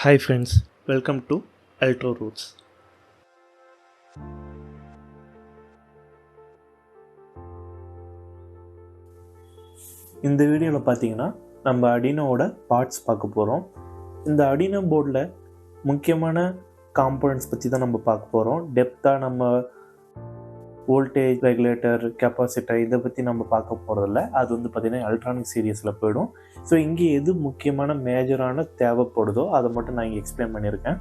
Hi friends, welcome to Altro Roots. இந்த வீடியோவில் பார்த்தீங்கன்னா நம்ம Arduinoவோட பார்ட்ஸ் பார்க்க போகிறோம். இந்த Arduino போர்டில் முக்கியமான காம்போனன்ட்ஸ் பற்றி தான் நம்ம பார்க்க போகிறோம். டெப்த்தாக நம்ம வோல்டேஜ் ரெகுலேட்டர், கெப்பாசிட்டர் இதை பற்றி நம்ம பார்க்க போகிறதில்ல. அது வந்து பார்த்திங்கன்னா எலக்ட்ரானிக் சீரியஸில் போயிடும். ஸோ இங்கே எது முக்கியமான மேஜரான தேவைப்படுதோ அதை மட்டும் நான் இங்கே எக்ஸ்பிளைன் பண்ணியிருக்கேன்.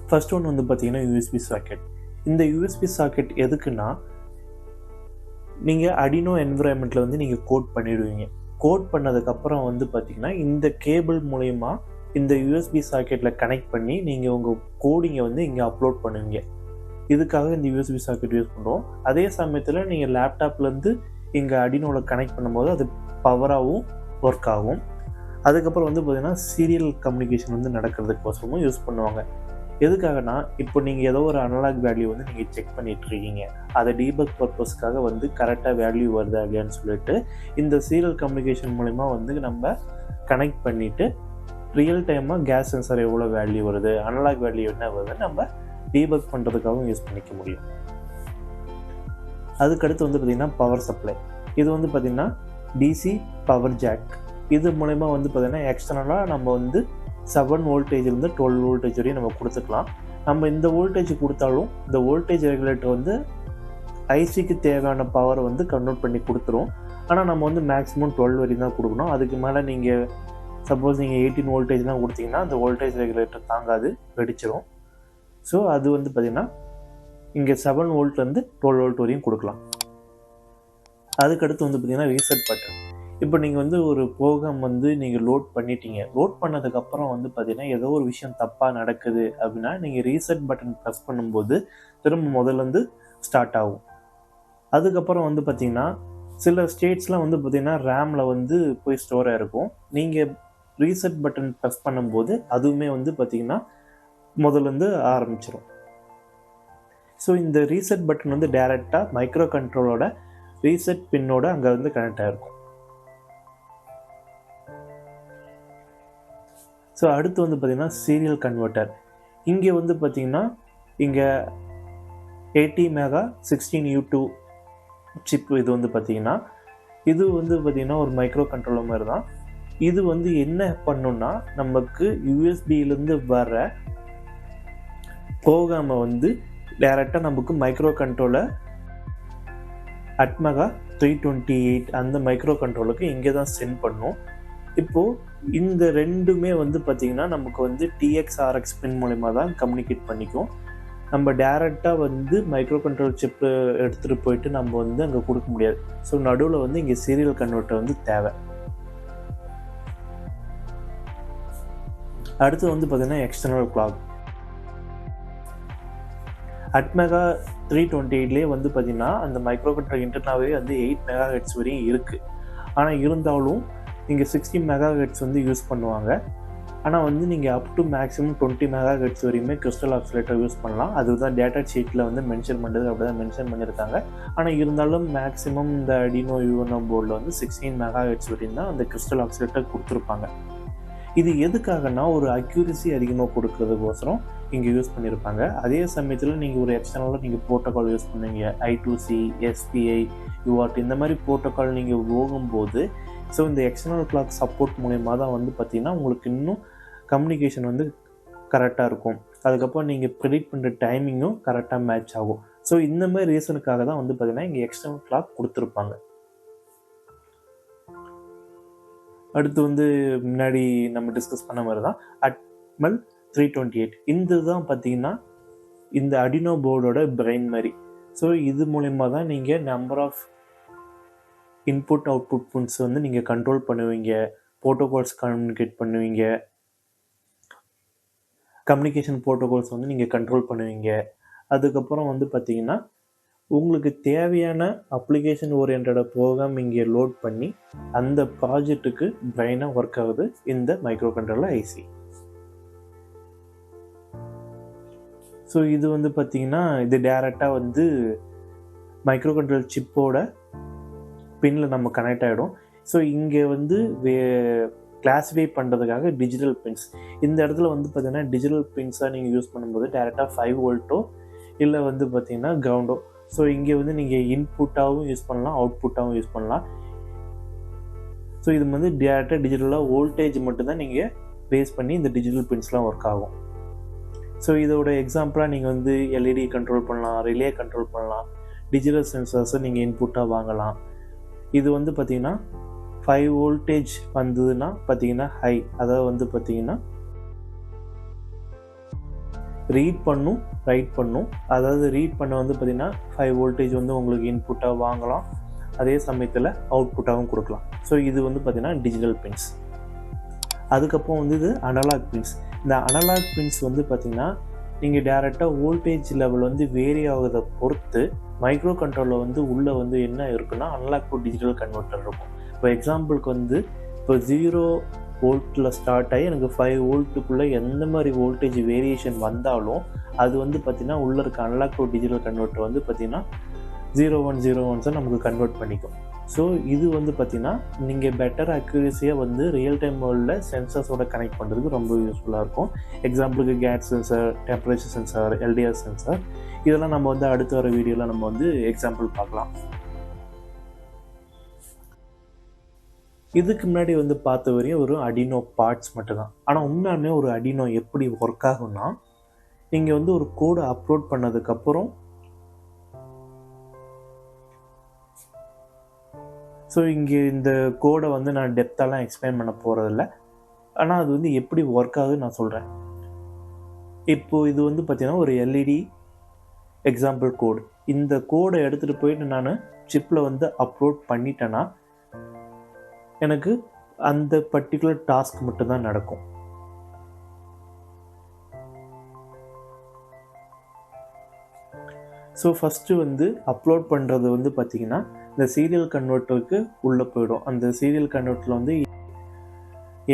ஃபர்ஸ்ட் ஒன்று வந்து பார்த்திங்கன்னா யூஎஸ்பி சாக்கெட். இந்த யூஎஸ்பி சாக்கெட் எதுக்குன்னா, நீங்கள் Arduino என்விரான்மெண்ட்டில் வந்து நீங்கள் கோட் பண்ணிவிடுவீங்க. கோட் பண்ணதுக்கப்புறம் வந்து பார்த்திங்கன்னா இந்த கேபிள் மூலயமா இந்த யூஎஸ்பி சாக்கெட்டில் கனெக்ட் பண்ணி நீங்கள் உங்கள் கோடிங்கை வந்து இங்கே அப்லோட் பண்ணுவீங்க. இதுக்காக இந்த யூஎஸ்பி சாக்கெட் யூஸ் பண்ணுறோம். அதே சமயத்தில் நீங்கள் லேப்டாப்லேருந்து இங்கே Arduinoவில் கனெக்ட் பண்ணும்போது அது பவராகவும் ஒர்க் ஆகும். அதுக்கப்புறம் வந்து பார்த்திங்கன்னா சீரியல் கம்யூனிகேஷன் வந்து நடக்கிறதுக்கோசரமும் யூஸ் பண்ணுவாங்க. எதுக்காகனா, இப்போ நீங்கள் ஏதோ ஒரு அனலாக் வேல்யூ வந்து நீங்கள் செக் பண்ணிகிட்ருக்கீங்க, அதை டீபக் பர்பஸ்க்காக வந்து கரெக்டாக வேல்யூ வருதா இல்லையான்னு சொல்லிட்டு இந்த சீரியல் கம்யூனிகேஷன் மூலிமா வந்து நம்ம கனெக்ட் பண்ணிவிட்டு ரியல் டைமாக கேஸ் சென்சார் எவ்வளோ வேல்யூ வருது, அனலாக் வேல்யூ என்ன வருது நம்ம டீபக் பண்ணுறதுக்காகவும் யூஸ் பண்ணிக்க முடியும். அதுக்கடுத்து வந்து பார்த்திங்கன்னா பவர் சப்ளை. இது வந்து பார்த்திங்கன்னா டிசி பவர் ஜாக். இது மூலமா வந்து பார்த்திங்கன்னா எக்ஸ்டர்னலாக நம்ம வந்து 7 வோல்டேஜ்லேருந்து 12 வோல்டேஜ் வரையும் நம்ம கொடுத்துக்கலாம். நம்ம இந்த வோல்டேஜ் கொடுத்தாலும் இந்த வோல்டேஜ் ரெகுலேட்டர் வந்து ஐசிக்கு தேவையான பவரை வந்து கன்வெர்ட் பண்ணி கொடுத்துரும். ஆனால் நம்ம வந்து மேக்ஸிமம் 12 வரையும் தான் கொடுக்கணும். அதுக்கு மேலே நீங்கள் சப்போஸ் நீங்கள் 18 வோல்டேஜ்லாம் கொடுத்தீங்கன்னா அந்த வோல்டேஜ் ரெகுலேட்டர் தாங்காது, வெடிச்சிடும். ஸோ அது வந்து பார்த்திங்கன்னா இங்கே 7 வோல்ட்லேருந்து 12 வோல்ட் வரையும் கொடுக்கலாம். அதுக்கடுத்து வந்து பார்த்திங்கன்னா ரீசெட் பட்டன். இப்போ நீங்கள் வந்து ஒரு ப்ரோக்ராம் வந்து நீங்கள் லோட் பண்ணிட்டீங்க. லோட் பண்ணதுக்கப்புறம் வந்து பார்த்திங்கன்னா ஏதோ ஒரு விஷயம் தப்பாக நடக்குது அப்படின்னா நீங்கள் ரீசெட் பட்டன் ப்ரெஸ் பண்ணும்போது திரும்ப முதல்லேருந்து ஸ்டார்ட் ஆகும். அதுக்கப்புறம் வந்து பார்த்திங்கன்னா சில ஸ்டேட்ஸ்லாம் வந்து பார்த்திங்கன்னா ரேமில் வந்து போய் ஸ்டோர் ஆகிருக்கும். நீங்கள் ரீசெட் பட்டன் ப்ரெஸ் பண்ணும்போது அதுவுமே வந்து பார்த்திங்கன்னா முதல்லேருந்து ஆரம்பிச்சிடும். ஸோ இந்த ரீசெட் பட்டன் வந்து டைரெக்டாக மைக்ரோ கண்ட்ரோலோட ரீசெட் பின்னோட அங்கே வந்து கனெக்ட் ஆகிருக்கும். ஸோ அடுத்து வந்து பார்த்திங்கன்னா சீரியல் கன்வெர்ட்டர். இங்கே வந்து பார்த்திங்கன்னா இங்கே ATmega16U2 சிப் இது வந்து பார்த்திங்கன்னா இது வந்து பார்த்திங்கன்னா ஒரு மைக்ரோ கண்ட்ரோலர் மாதிரி தான். இது வந்து என்ன பண்ணுன்னா, நமக்கு யூஎஸ்பியிலேருந்து வர ப்ரோக்ராமை வந்து டைரெக்டாக நமக்கு மைக்ரோ கண்ட்ரோலர் ATmega16U2 அந்த மைக்ரோ கண்ட்ரோலருக்கு இங்கே தான் சென்ட் பண்ணும். இப்போது இந்த ரெண்டுமே வந்து பார்த்திங்கன்னா நமக்கு வந்து TX/RX பின் மூலிமா தான் கம்யூனிகேட் பண்ணிக்கும். நம்ம டைரெக்டாக வந்து மைக்ரோ கண்ட்ரோல் சிப்பு எடுத்துகிட்டு போயிட்டு நம்ம வந்து அங்கே கொடுக்க முடியாது. ஸோ நடுவில் வந்து இங்கே சீரியல் கன்வெர்ட்டர் வந்து தேவை. அடுத்து வந்து பார்த்திங்கன்னா எக்ஸ்டர்னல் கிளாக். ATmega328லேயே வந்து பார்த்திங்கன்னா அந்த மைக்ரோ கண்ட்ரோலர் இன்டர்னாவே வந்து 8 MHz வரையும் இருக்குது. ஆனால் இருந்தாலும் இங்கே 60 MHz வந்து யூஸ் பண்ணுவாங்க. ஆனால் வந்து நீங்கள் அப் டு மேக்ஸிமம் 20 MHz வரையுமே கிறிஸ்டல் ஆக்சிலேட்டர் யூஸ் பண்ணலாம். அதுதான் டேட்டா ஷீட்டில் வந்து மென்ஷன் பண்ணுறது, அப்படி தான் மென்ஷன் பண்ணியிருக்காங்க. ஆனால் இருந்தாலும் மேக்ஸிமம் இந்த Arduino UNO போர்டில் வந்து 16 MHz வரையும் தான் அந்த கிறிஸ்டல் ஆக்சிலேட்டர் கொடுத்துருப்பாங்க. இது எதுக்காகனா ஒரு அக்யூரசி அதிகமாக கொடுக்கறதுக்கோசரம் இங்கே யூஸ் பண்ணியிருப்பாங்க. அதே சமயத்தில் நீங்கள் ஒரு எக்ஸ்டர்னலாக நீங்கள் ப்ரோட்டோக்கால் யூஸ் பண்ணுவீங்க, I2C, SPI, UART இந்த மாதிரி ப்ரோட்டோக்கால் நீங்கள் போகும்போது ஸோ இந்த எக்ஸ்டர்னல் கிளாக் சப்போர்ட் மூலயமா தான் வந்து பார்த்திங்கன்னா உங்களுக்கு இன்னும் கம்யூனிகேஷன் வந்து கரெக்டாக இருக்கும். அதுக்கப்புறம் நீங்கள் ப்ரெடிக்ட் பண்ணுற டைமிங்கும் கரெக்டாக மேட்ச் ஆகும். ஸோ இந்த மாதிரி ரீசனுக்காக தான் வந்து பார்த்திங்கன்னா இங்கே எக்ஸ்டர்னல் கிளாக் கொடுத்துருப்பாங்க. அடுத்து வந்து முன்னாடி நம்ம டிஸ்கஸ் பண்ண மாதிரி தான் Atmel328. இந்த தான் பார்த்திங்கன்னா இந்த Arduino போர்டோட பிரெயின் மாதிரி. ஸோ இது மூலயமா தான் நீங்கள் number of input output pins வந்து நீங்கள் கண்ட்ரோல் பண்ணுவீங்க, ப்ரோட்டோகால்ஸ் கம்யூனிகேட் பண்ணுவீங்க, கம்யூனிகேஷன் ப்ரோட்டோகால்ஸ் வந்து நீங்கள் கண்ட்ரோல் பண்ணுவீங்க. அதுக்கப்புறம் வந்து பார்த்திங்கன்னா உங்களுக்கு தேவையான அப்ளிகேஷன் ஓரியன்ட் ப்ரோக்ராம் இங்கே லோட் பண்ணி அந்த ப்ராஜெக்ட்டுக்கு பிரெயினாக ஒர்க் ஆகுது இந்த மைக்ரோ கண்ட்ரோலர் ஐசி. ஸோ இது வந்து பார்த்திங்கன்னா இது டைரெக்டாக வந்து மைக்ரோ கண்ட்ரோலர் சிப்போட பின்னில் நம்ம கனெக்ட் ஆகிடும். ஸோ இங்கே வந்து கிளாஸிஃபை பண்ணுறதுக்காக டிஜிட்டல் பின்ஸ். இந்த இடத்துல வந்து பார்த்தீங்கன்னா டிஜிட்டல் பின்ஸாக நீங்கள் யூஸ் பண்ணும்போது டேரெக்டாக 5 வோல்ட்டோ இல்லை வந்து பார்த்தீங்கன்னா கிரவுண்டோ. ஸோ இங்கே வந்து நீங்கள் இன்புட்டாகவும் யூஸ் பண்ணலாம், அவுட்புட்டாகவும் யூஸ் பண்ணலாம். ஸோ இது வந்து டேரெக்டாக டிஜிட்டலாக வோல்டேஜ் மட்டும்தான் நீங்கள் பேஸ் பண்ணி இந்த டிஜிட்டல் பின்ஸ்லாம் ஒர்க் ஆகும். ஸோ இதோட எக்ஸாம்பிளாக நீங்கள் வந்து எல்இடி கண்ட்ரோல் பண்ணலாம், ரிலே கண்ட்ரோல் பண்ணலாம், டிஜிட்டல் சென்சார்ஸை நீங்கள் இன்புட்டாக வாங்கலாம். இது வந்து பார்த்தீங்கன்னா 5 வோல்டேஜ் வந்ததுன்னா பார்த்தீங்கன்னா ஹை, அதாவது வந்து பார்த்தீங்கன்னா ரீட் பண்ணும், ரைட் பண்ணும். அதாவது ரீட் பண்ண வந்து பார்த்தீங்கன்னா 5 வோல்டேஜ் வந்து உங்களுக்கு இன்புட்டாக வாங்கலாம், அதே சமயத்தில் அவுட்புட்டாகவும் கொடுக்கலாம். ஸோ இது வந்து பார்த்தீங்கன்னா டிஜிட்டல் பின்ஸ். அதுக்கப்புறம் வந்து இது அனலாக் பின்ஸ். இந்த அனலாக் பின்ஸ் வந்து பார்த்தீங்கன்னா நீங்கள் டேரெக்டாக வோல்டேஜ் லெவல் வந்து வேரி ஆகுறதை பொறுத்து மைக்ரோ கண்ட்ரோலர் வந்து உள்ளே வந்து என்ன இருக்குன்னா அனலாக் டு டிஜிட்டல் கன்வெர்ட்டர் இருக்கும். இப்போ எக்ஸாம்பிளுக்கு வந்து இப்போ 0 வோல்ட்டில் ஸ்டார்ட் ஆகி எனக்கு 5 வோல்ட்டுக்குள்ளே எந்த மாதிரி வோல்டேஜ் வேரியேஷன் வந்தாலும் அது வந்து பார்த்திங்கன்னா உள்ளே இருக்க அனலாக் டு டிஜிட்டல் கன்வெர்ட்டர் வந்து பார்த்திங்கன்னா 0101 நமக்கு கன்வெர்ட் பண்ணிக்கும். ஸோ இது வந்து பார்த்திங்கன்னா நீங்கள் பெட்டர் அக்யூரேசியாக வந்து ரியல் டைம் வேர்ல்டில் சென்சர்ஸோட கனெக்ட் பண்ணுறதுக்கு ரொம்ப யூஸ்ஃபுல்லாக இருக்கும். எக்ஸாம்பிளுக்கு gas sensor, temperature sensor, LDR sensor, இதெல்லாம் நம்ம வந்து அடுத்த வர வீடியோவில் நம்ம வந்து எக்ஸாம்பிள் பார்க்கலாம். இதுக்கு முன்னாடி வந்து பார்த்த வரையும் ஒரு Arduino பார்ட்ஸ் மட்டும்தான். ஆனால் உண்மையாலுமே ஒரு Arduino எப்படி ஒர்க் ஆகும்னா, நீங்கள் வந்து ஒரு கோடை அப்லோட் பண்ணதுக்கப்புறம் ஸோ இங்கே இந்த கோடை வந்து நான் டெப்த்தாலாம் எக்ஸ்பிளைன் பண்ண போகிறதில்ல. ஆனால் அது வந்து எப்படி ஒர்க் ஆகுதுன்னு நான் சொல்கிறேன். இப்போது இது வந்து பார்த்திங்கன்னா ஒரு எல்இடி எக்ஸாம்பிள் கோடு. இந்த கோடை எடுத்துகிட்டு போயிட்டு நான் சிப்பில் வந்து அப்லோட் பண்ணிட்டேன்னா எனக்கு அந்த பர்டிகுலர் டாஸ்க் மட்டும்தான் நடக்கும். ஸோ ஃபஸ்ட்டு வந்து அப்லோட் பண்ணுறது வந்து பார்த்திங்கன்னா இந்த சீரியல் கன்வெர்ட்டருக்கு உள்ளே போயிடும். அந்த சீரியல் கன்வெர்ட்டரில் வந்து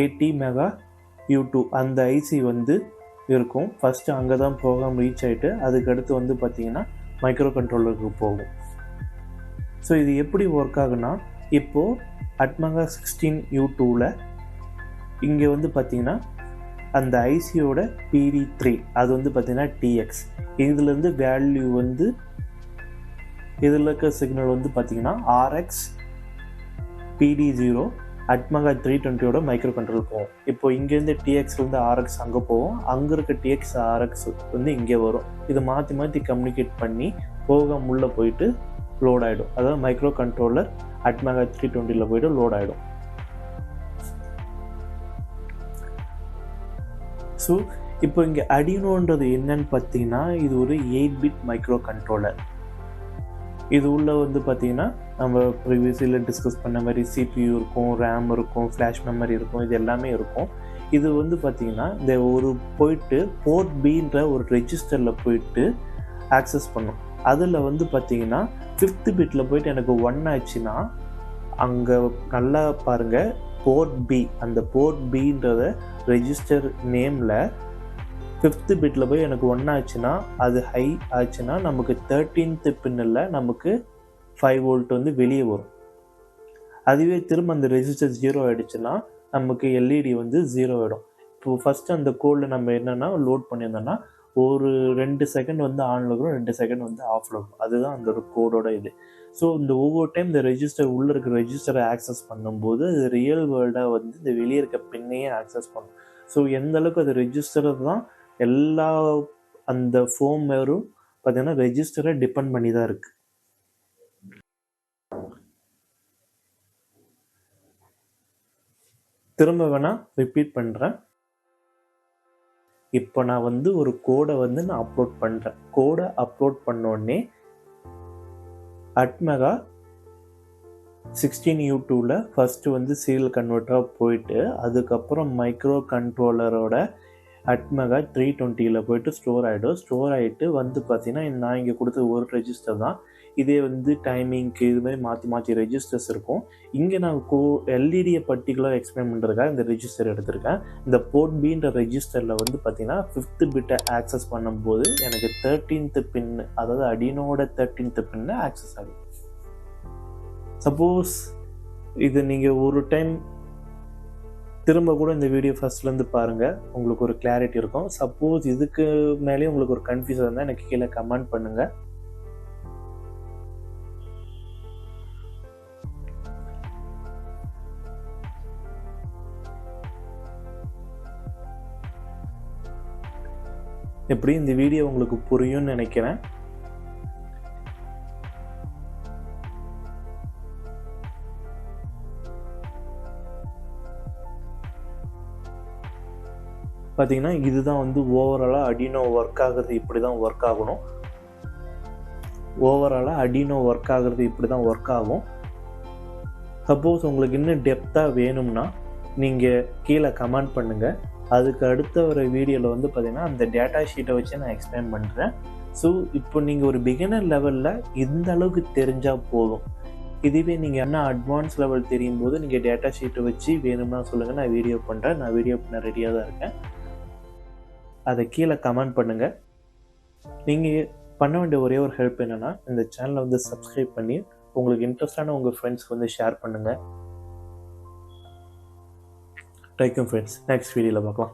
ATmega16U2 அந்த ஐசி வந்து இருக்கும். ஃபஸ்ட்டு அங்கே தான் ப்ரோக்ராம் ரீச் ஆகிட்டு அதுக்கடுத்து வந்து பார்த்திங்கன்னா மைக்ரோ கண்ட்ரோலருக்கு போகும். ஸோ இது எப்படி ஒர்க் ஆகுனா, இப்போது ATmega16U2வில் இங்கே வந்து பார்த்திங்கன்னா அந்த ஐசியோட PD3 அது வந்து பார்த்திங்கன்னா TX. இதுலேருந்து வேல்யூ வந்து இதில் இருக்க சிக்னல் வந்து பார்த்திங்கன்னா RX PD0 Atmega320யோட மைக்ரோ கண்ட்ரோல் போகும். இப்போ இங்கேருந்து TXலேருந்து RX அங்கே போகும், அங்கே இருக்க TX RX வந்து இங்கே வரும். இது மாற்றி மாற்றி கம்யூனிகேட் பண்ணி ப்ரோக்ராம் உள்ளே போயிட்டு லோட் ஆகிடும். அதாவது மைக்ரோ கண்ட்ரோலர் Atmega320ல் போய்ட்டு லோட் ஆகிடும். ஸோ இப்போ இங்கே Arduinoன்றது என்னன்னு பார்த்தீங்கன்னா இது ஒரு 8-பிட் மைக்ரோ கண்ட்ரோலர். இது உள்ள வந்து பார்த்தீங்கன்னா நம்ம ப்ரீவியஸில் டிஸ்கஸ் பண்ண மாதிரி CPU இருக்கும், RAM இருக்கும், ஃப்ளாஷ் மெமரி இருக்கும், இது எல்லாமே இருக்கும். இது வந்து பார்த்தீங்கன்னா இந்த ஒரு போயிட்டு போர்ட் Bன்ற ஒரு ரெஜிஸ்டரில் போயிட்டு ஆக்சஸ் பண்ணும். அதில் வந்து பார்த்தீங்கன்னா 5th பிட்டில் போயிட்டு எனக்கு 1 ஆச்சுன்னா அங்கே நல்லா பாருங்கள், போர்ட் B, அந்த போர்ட் Bன்றத ரெஜிஸ்டர் நேமில் 5th பிட்டில் போய் எனக்கு 1 ஆச்சுன்னா அது ஹை ஆச்சுன்னா நமக்கு 13th பின்னில் நமக்கு 5 வோல்ட் வந்து வெளியே வரும். அதுவே திரும்ப அந்த ரெஜிஸ்டர் 0 ஆகிடுச்சுன்னா நமக்கு எல்இடி வந்து 0 ஆகிடும். இப்போ ஃபஸ்ட்டு அந்த கோடில் நம்ம என்னென்னா லோட் பண்ணியிருந்தோன்னா ஒரு 2 செகண்ட் வந்து ஆனில் இருக்கும், 2 செகண்ட் வந்து ஆஃபில் இருக்கும். அதுதான் அந்த ஒரு கோடோட இது. ஸோ இந்த ஒவ்வொரு டைம் இந்த ரெஜிஸ்டர் உள்ளே இருக்கிற ரெஜிஸ்டரை ஆக்சஸ் பண்ணும்போது அது ரியல் வேர்ல்டாக வந்து இந்த வெளியே இருக்க பின்னையே ஆக்சஸ் பண்ணும். ஸோ எந்த அளவுக்கு அது ரெஜிஸ்டரை தான் எல்லா அந்த ஃபோம்வேரும் பார்த்தீங்கன்னா ரெஜிஸ்டரை டிபெண்ட் பண்ணி தான் இருக்குது. திரும்ப வேணால் ரிப்பீட் பண்ணுறேன். இப்போ நான் வந்து ஒரு கோடை வந்து நான் அப்லோட் பண்ணுறேன். கோடை அப்லோட் பண்ணோடனே Atmega16U2வில் ஃபஸ்ட்டு வந்து சீரியல் கன்வெர்ட்டராக போயிட்டு அதுக்கப்புறம் மைக்ரோ கண்ட்ரோலரோட Atmega320யில் போயிட்டு ஸ்டோர் ஆகிடும். ஸ்டோர் ஆகிட்டு வந்து பார்த்திங்கன்னா நான் இங்கே கொடுத்த ஒரு ரெஜிஸ்டர் தான். இதே வந்து டைமிங்க்கு இது மாதிரி மாற்றி மாற்றி ரெஜிஸ்டர்ஸ் இருக்கும். இங்கே நான் எல்இடியை பர்டிகுலர் எக்ஸ்பிளைன் பண்ணுறதுக்காக இந்த ரெஜிஸ்டர் எடுத்திருக்கேன். இந்த போர்ட் Bன்ற ரெஜிஸ்டரில் வந்து பார்த்திங்கன்னா 5th பிட்டை ஆக்சஸ் பண்ணும்போது எனக்கு 13th பின், அதாவது Arduinoட 13th பின்னு ஆக்சஸ் ஆகும். சப்போஸ் இது நீங்கள் ஒரு டைம் திரும்ப கூட இந்த வீடியோ ஃபர்ஸ்ட்லேருந்து பாருங்கள், உங்களுக்கு ஒரு கிளாரிட்டி இருக்கும். சப்போஸ் இதுக்கு மேலேயும் உங்களுக்கு ஒரு கன்ஃபியூஷன் இருந்தால் எனக்கு கீழே கமெண்ட் பண்ணுங்கள். எப்படி இந்த வீடியோ உங்களுக்கு புரியும்னு நினைக்கிறேன். பார்த்தீங்கன்னா இதுதான் வந்து ஓவராலாக Arduino ஒர்க் ஆகுறது, இப்படி தான் ஒர்க் ஆகணும். ஓவராலாக Arduino ஒர்க் ஆகுறது இப்படி தான் ஒர்க் ஆகும். சப்போஸ் உங்களுக்கு இன்னும் டெப்த்தாக வேணும்னா நீங்கள் கீழே கமெண்ட் பண்ணுங்கள். அதுக்கு அடுத்த ஒரு வீடியோவில் வந்து பார்த்தீங்கன்னா அந்த டேட்டா ஷீட்டை வச்சு நான் எக்ஸ்பிளைன் பண்ணுறேன். ஸோ இப்போ நீங்கள் ஒரு பிகினர் லெவலில் இந்த அளவுக்கு தெரிஞ்சால் போதும். இதுவே நீங்கள் என்ன அட்வான்ஸ் லெவல் தெரியும் போது நீங்கள் டேட்டா ஷீட்டை வச்சு வேணும்னா சொல்லுங்கள், நான் வீடியோ பண்ணுறேன். நான் வீடியோ பண்ண ரெடியாக தான் இருக்கேன். அதை கீழே கமெண்ட் பண்ணுங்கள். நீங்கள் பண்ண வேண்டிய ஒரே ஒரு ஹெல்ப் என்னென்னா, இந்த சேனலை வந்து சப்ஸ்கிரைப் பண்ணி உங்களுக்கு இன்ட்ரெஸ்டான உங்கள் ஃப்ரெண்ட்ஸ்க்கு வந்து ஷேர் பண்ணுங்கள். Thank you friends. நெக்ஸ்ட் வீடியோவில் பார்க்கலாம்.